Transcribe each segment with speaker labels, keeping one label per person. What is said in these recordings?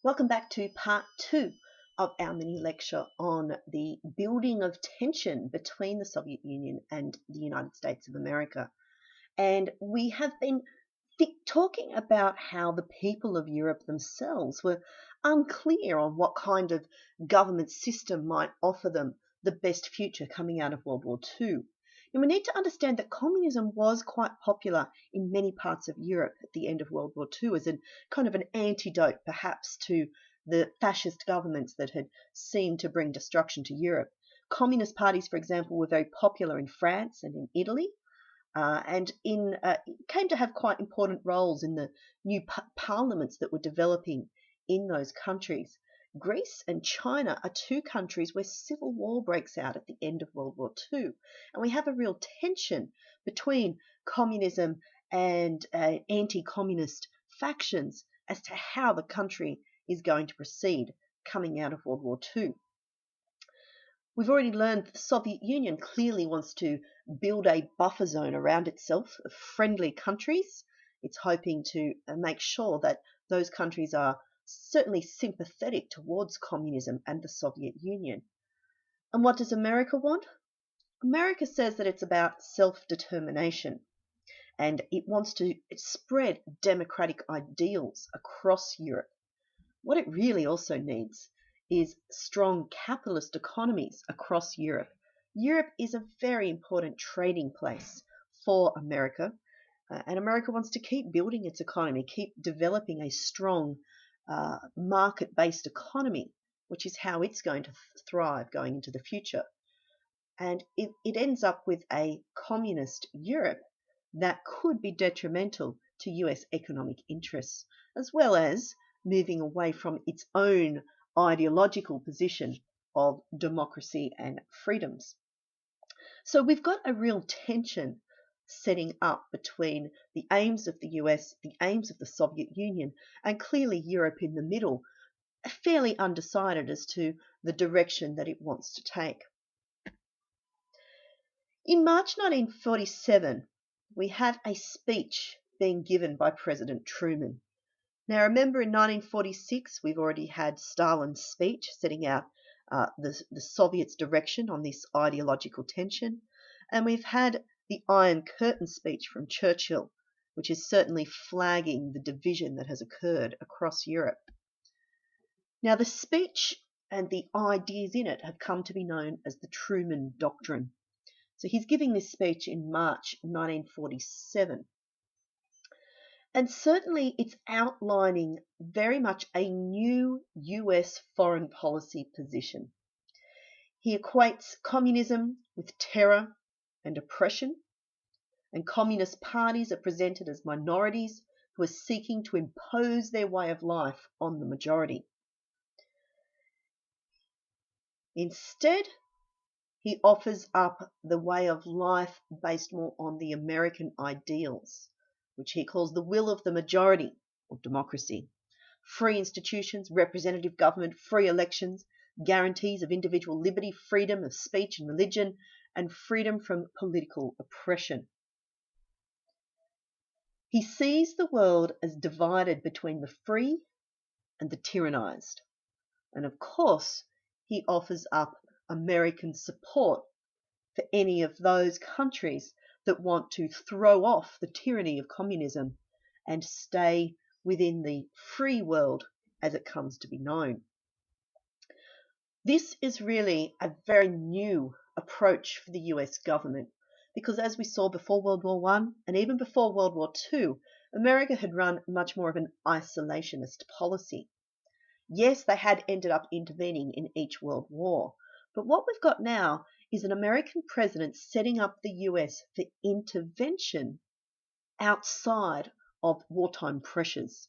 Speaker 1: Welcome back to part two of our mini lecture on the building of tension between the Soviet Union and the United States of America. And we have been talking about how the people of Europe themselves were unclear on what kind of government system might offer them the best future coming out of World War II. And we need to understand that communism was quite popular in many parts of Europe at the end of World War II as a kind of an antidote, perhaps, to the fascist governments that had seemed to bring destruction to Europe. Communist parties, for example, were very popular in France and in Italy, and came to have quite important roles in the new parliaments that were developing in those countries. Greece and China are two countries where civil war breaks out at the end of World War II, and we have a real tension between communism and anti-communist factions as to how the country is going to proceed coming out of World War II. We've already learned that the Soviet Union clearly wants to build a buffer zone around itself of friendly countries. It's hoping to make sure that those countries are certainly sympathetic towards communism and the Soviet Union. And what does America want? America says that it's about self-determination, and it wants to spread democratic ideals across Europe. What it really also needs is strong capitalist economies across Europe. Europe is a very important trading place for America, and America wants to keep building its economy, keep developing a strong market-based economy, which is how it's going to thrive going into the future. And it ends up with a communist Europe that could be detrimental to US economic interests, as well as moving away from its own ideological position of democracy and freedoms. So we've got a real tension setting up between the aims of the US, the aims of the Soviet Union, and clearly Europe in the middle, fairly undecided as to the direction that it wants to take. In March 1947, we have a speech being given by President Truman. Now, remember in 1946, we've already had Stalin's speech setting out the Soviets' direction on this ideological tension, and we've had the Iron Curtain speech from Churchill, which is certainly flagging the division that has occurred across Europe. Now, the speech and the ideas in it have come to be known as the Truman Doctrine. So he's giving this speech in March 1947. And certainly it's outlining very much a new US foreign policy position. He equates communism with terror and oppression, and communist parties are presented as minorities who are seeking to impose their way of life on the majority. Instead, he offers up the way of life based more on the American ideals, which he calls the will of the majority, or democracy. Free institutions, representative government, free elections, guarantees of individual liberty, freedom of speech and religion, and freedom from political oppression. He sees the world as divided between the free and the tyrannized. And of course, he offers up American support for any of those countries that want to throw off the tyranny of communism and stay within the free world as it comes to be known. This is really a very new approach for the US government because, as we saw before World War I and even before World War II, America had run much more of an isolationist policy. Yes, they had ended up intervening in each world war, but what we've got now is an American president setting up the US for intervention outside of wartime pressures.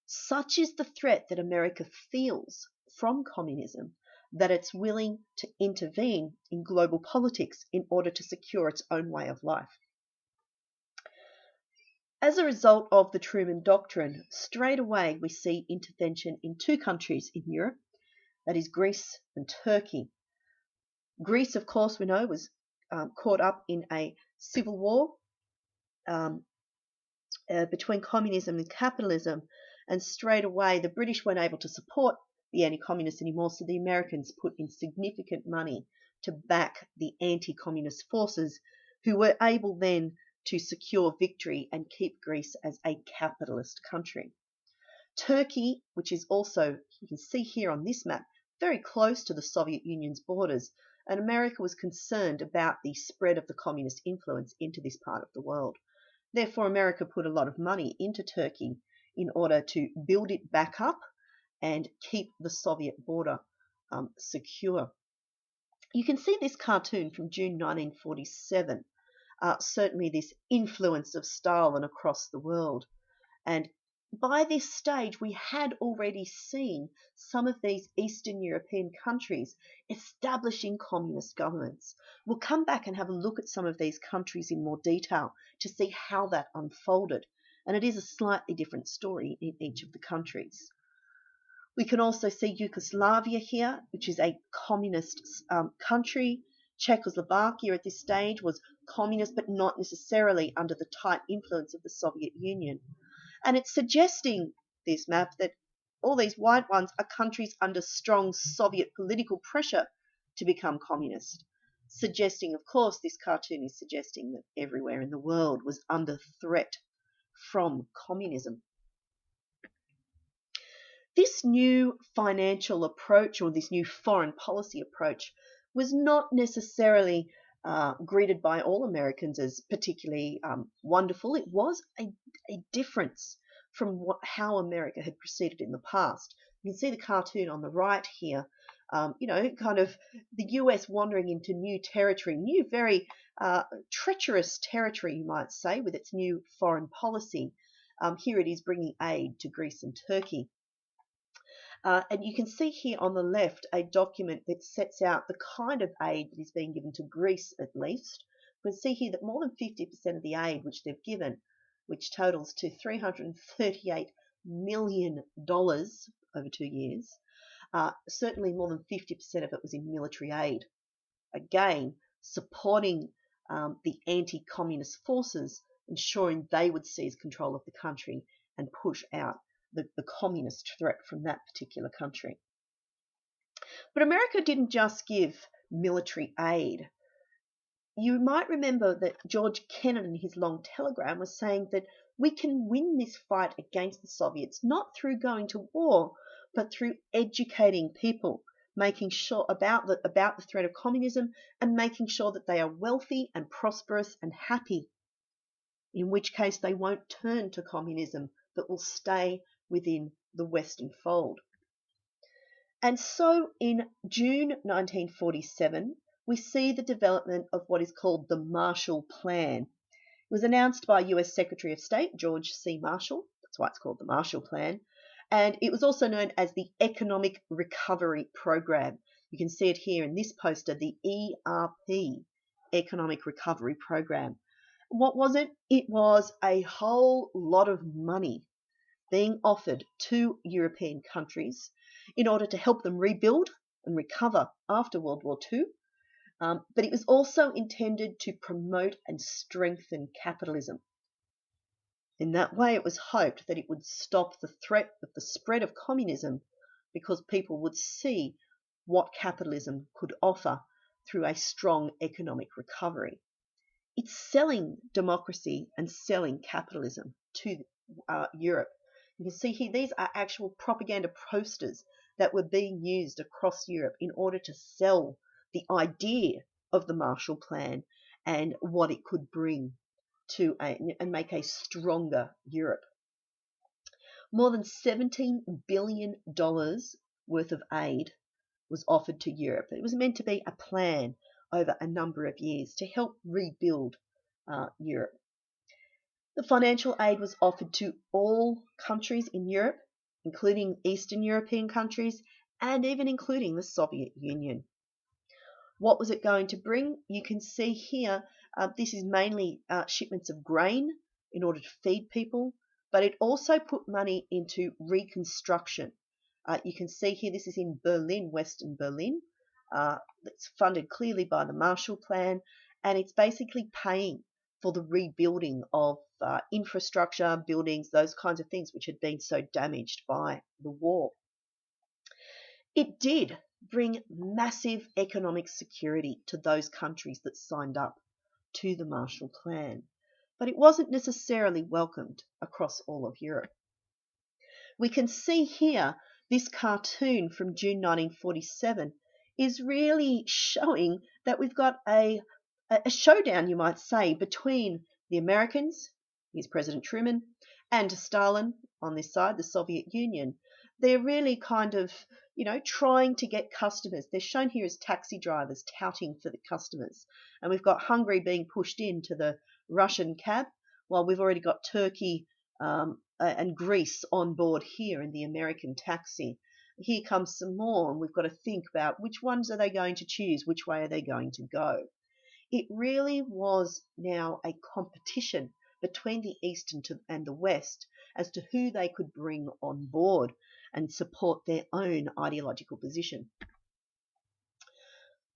Speaker 1: Such is the threat that America feels from communism that it's willing to intervene in global politics in order to secure its own way of life. As a result of the Truman Doctrine, straight away we see intervention in two countries in Europe, that is Greece and Turkey. Greece, of course, we know, was caught up in a civil war between communism and capitalism, And straight away, the British weren't able to support the anti-communists anymore, so the Americans put in significant money to back the anti-communist forces, who were able then to secure victory and keep Greece as a capitalist country. Turkey, which is also, you can see here on this map, very close to the Soviet Union's borders, and America was concerned about the spread of the communist influence into this part of the world. Therefore, America put a lot of money into Turkey in order to build it back up and keep the Soviet border secure. You can see this cartoon from June 1947, certainly this influence of Stalin across the world. And by this stage, we had already seen some of these Eastern European countries establishing communist governments. We'll come back and have a look at some of these countries in more detail to see how that unfolded. And it is a slightly different story in each of the countries. We can also see Yugoslavia here, which is a communist country. Czechoslovakia at this stage was communist, but not necessarily under the tight influence of the Soviet Union. And it's suggesting, this map, that all these white ones are countries under strong Soviet political pressure to become communist. Suggesting, of course, this cartoon is suggesting that everywhere in the world was under threat from communism. This new financial approach, or this new foreign policy approach, was not necessarily greeted by all Americans as particularly wonderful. It was a difference from how America had proceeded in the past. You can see the cartoon on the right here, kind of the US wandering into new territory, new very treacherous territory, you might say, with its new foreign policy. Here it is bringing aid to Greece and Turkey. And you can see here on the left a document that sets out the kind of aid that is being given to Greece, at least. We can see here that more than 50% of the aid which they've given, which totals to $338 million over 2 years, certainly more than 50% of it was in military aid. Again, supporting the anti-communist forces, ensuring they would seize control of the country and push out the communist threat from that particular country. But America didn't just give military aid. You might remember that George Kennan in his long telegram was saying that we can win this fight against the Soviets not through going to war, but through educating people, making sure about the threat of communism and making sure that they are wealthy and prosperous and happy, in which case they won't turn to communism, but will stay within the Western fold. And so in June 1947, we see the development of what is called the Marshall Plan. It was announced by US Secretary of State George C. Marshall. That's why it's called the Marshall Plan. And it was also known as the Economic Recovery Program. You can see it here in this poster, the ERP, Economic Recovery Program. What was it? It was a whole lot of money being offered to European countries in order to help them rebuild and recover after World War II. But it was also intended to promote and strengthen capitalism. In that way, it was hoped that it would stop the threat of the spread of communism, because people would see what capitalism could offer through a strong economic recovery. It's selling democracy and selling capitalism to Europe. You can see here, these are actual propaganda posters that were being used across Europe in order to sell the idea of the Marshall Plan and what it could bring to and make a stronger Europe. More than $17 billion worth of aid was offered to Europe. It was meant to be a plan over a number of years to help rebuild Europe. The financial aid was offered to all countries in Europe, including Eastern European countries, and even including the Soviet Union. What was it going to bring? You can see here, this is mainly shipments of grain in order to feed people, but it also put money into reconstruction. You can see here, this is in Berlin, Western Berlin. It's funded clearly by the Marshall Plan, and it's basically paying for the rebuilding of infrastructure, buildings, those kinds of things which had been so damaged by the war. It did bring massive economic security to those countries that signed up to the Marshall Plan, but it wasn't necessarily welcomed across all of Europe. We can see here this cartoon from June 1947 is really showing that we've got a showdown, you might say, between the Americans, here's President Truman, and Stalin on this side, the Soviet Union. They're really kind of, trying to get customers. They're shown here as taxi drivers touting for the customers. And we've got Hungary being pushed into the Russian cab, while we've already got Turkey and Greece on board here in the American taxi. Here comes some more, and we've got to think about which ones are they going to choose, which way are they going to go. It really was now a competition between the East and the West as to who they could bring on board and support their own ideological position.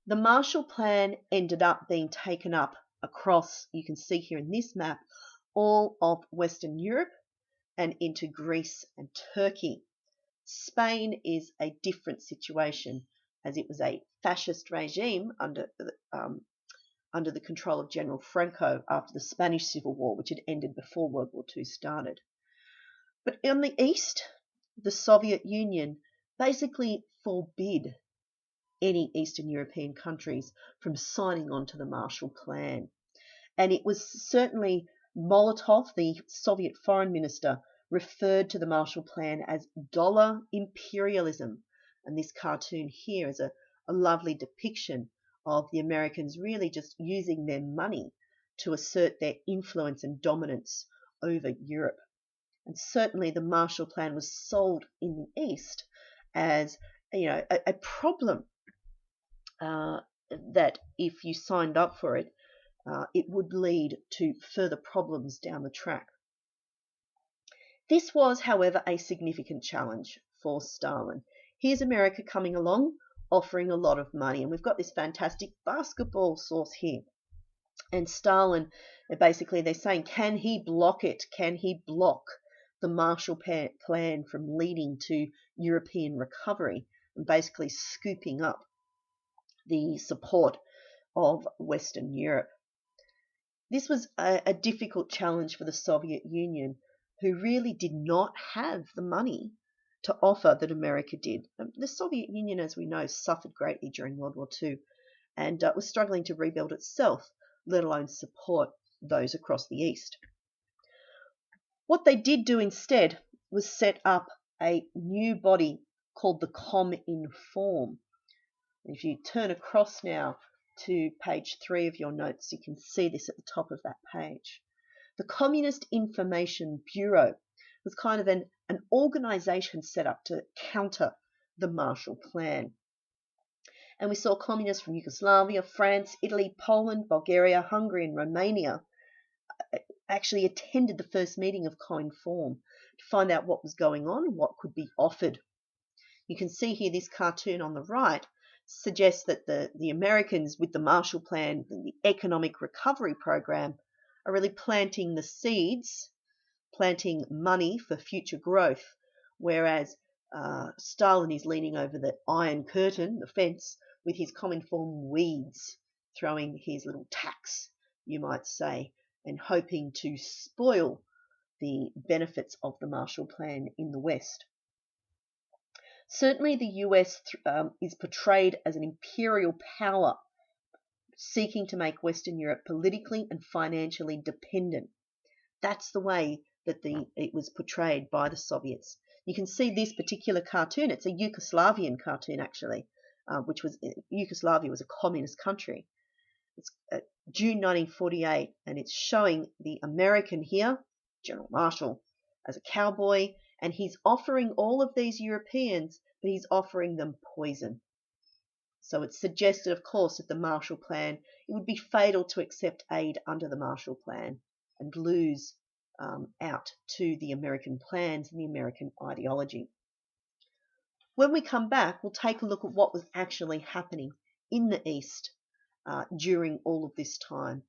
Speaker 1: The Marshall Plan ended up being taken up across, you can see here in this map, all of Western Europe and into Greece and Turkey. Spain is a different situation, as it was a fascist regime under the control of General Franco after the Spanish Civil War, which had ended before World War II started. But on the east, the Soviet Union basically forbid any Eastern European countries from signing on to the Marshall Plan. And it was certainly Molotov, the Soviet foreign minister, referred to the Marshall Plan as dollar imperialism. And this cartoon here is a lovely depiction of the Americans really just using their money to assert their influence and dominance over Europe. And certainly the Marshall Plan was sold in the East as a problem that if you signed up for it, it would lead to further problems down the track. This was, however, a significant challenge for Stalin. Here's America coming along, offering a lot of money, and we've got this fantastic basketball source here. And Stalin, basically they're saying, can he block it? Can he block the Marshall Plan from leading to European recovery and basically scooping up the support of Western Europe? This was a difficult challenge for the Soviet Union, who really did not have the money to offer that America did. The Soviet Union, as we know, suffered greatly during World War II and was struggling to rebuild itself, let alone support those across the East. What they did do instead was set up a new body called the Cominform. If you turn across now to page 3 of your notes, you can see this at the top of that page. The Communist Information Bureau was kind of an organization set up to counter the Marshall Plan. And we saw communists from Yugoslavia, France, Italy, Poland, Bulgaria, Hungary, and Romania actually attended the first meeting of Cominform to find out what was going on and what could be offered. You can see here this cartoon on the right suggests that the Americans with the Marshall Plan and the Economic Recovery Program are really planting the seeds, planting money for future growth, whereas Stalin is leaning over the Iron Curtain, the fence, with his Cominform weeds, throwing his little tax, you might say, and hoping to spoil the benefits of the Marshall Plan in the West. Certainly the US is portrayed as an imperial power seeking to make Western Europe politically and financially dependent. That's the way that it was portrayed by the Soviets. You can see this particular cartoon. It's a Yugoslavian cartoon, actually, Yugoslavia was a communist country. It's June 1948, and it's showing the American here, General Marshall, as a cowboy, and he's offering all of these Europeans, but he's offering them poison. So it's suggested, of course, that the Marshall Plan, it would be fatal to accept aid under the Marshall Plan and lose out to the American plans and the American ideology. When we come back, we'll take a look at what was actually happening in the East during all of this time